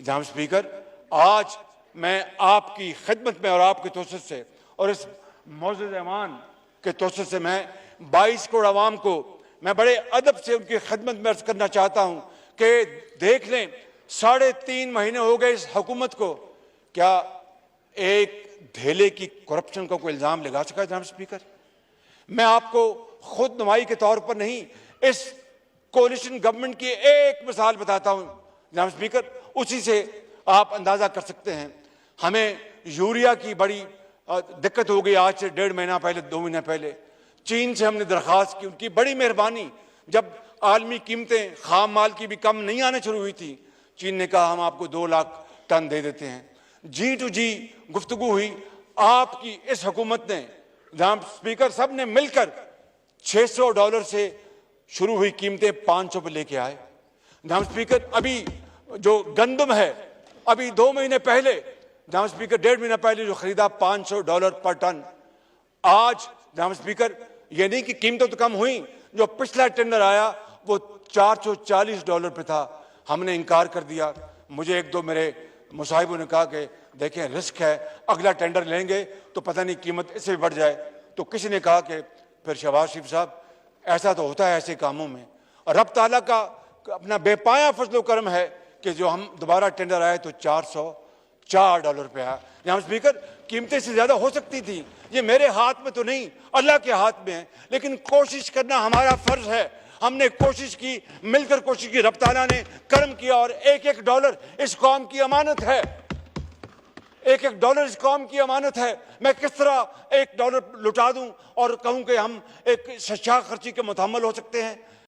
जनाब स्पीकर, आज मैं आपकी खिदमत में और आपके तोसत से और इस मौजूद ऐवान के तोसत से मैं 22 करोड़ आवाम को मैं बड़े अदब से उनकी खिदमत में अर्ज करना चाहता हूं कि देख लें, 3.5 महीने हो गए इस हुकूमत को, क्या एक धेले की करप्शन का कोई इल्जाम लगा सका? जनाब स्पीकर, मैं आपको खुद नुमाई के तौर पर नहीं, इस कोलिशन गवर्नमेंट की एक मिसाल बताता हूं जनाब स्पीकर, उसी से आप अंदाजा कर सकते हैं। हमें यूरिया की बड़ी दिक्कत हो गई आज से 1.5 महीना पहले, 2 महीने पहले चीन से हमने दरख्वास्त की, उनकी बड़ी मेहरबानी। जब आलमी कीमतें खाम माल की भी कम नहीं आने शुरू हुई थी, चीन ने कहा हम आपको 2 लाख टन दे देते हैं। G2G गुफ्तगू हुई, आपकी इस हुकूमत ने जनाब स्पीकर सब ने मिलकर $600 से शुरू हुई कीमतें 500 पर लेके आए। जनाब स्पीकर, अभी जो गंदम है, अभी 2 महीने पहले जनाब स्पीकर 1.5 महीना पहले जो खरीदा $500 पर टन, आज जनाब स्पीकर ये नहीं कि कीमतें तो कम हुई, जो पिछला टेंडर आया वो $440 पे था, हमने इनकार कर दिया। मुझे 1-2 मेरे मुसाहिबों ने कहा कि देखें रिस्क है, अगला टेंडर लेंगे तो पता नहीं कीमत इससे भी बढ़ जाए। तो किसी ने कहा कि फिर शहबाज शरीफ साहब, ऐसा तो होता है ऐसे कामों में, और रब ताला का अपना बेपाया फजलो करम है कि जो हम दोबारा टेंडर आए तो $404 पे आया। जनाब स्पीकर, कीमतें से ज्यादा हो सकती थी, ये मेरे हाथ में तो नहीं, अल्लाह के हाथ में है, लेकिन कोशिश करना हमारा फर्ज है। हमने कोशिश की, मिलकर कोशिश की, रब ताला ने करम किया, और एक डॉलर इस कौम की अमानत है, एक डॉलर इस कौम की अमानत है। मैं किस तरह $1 लुटा दूं और कहूं कि हम एक शशाक खर्ची के मुतहम्मल हो सकते हैं?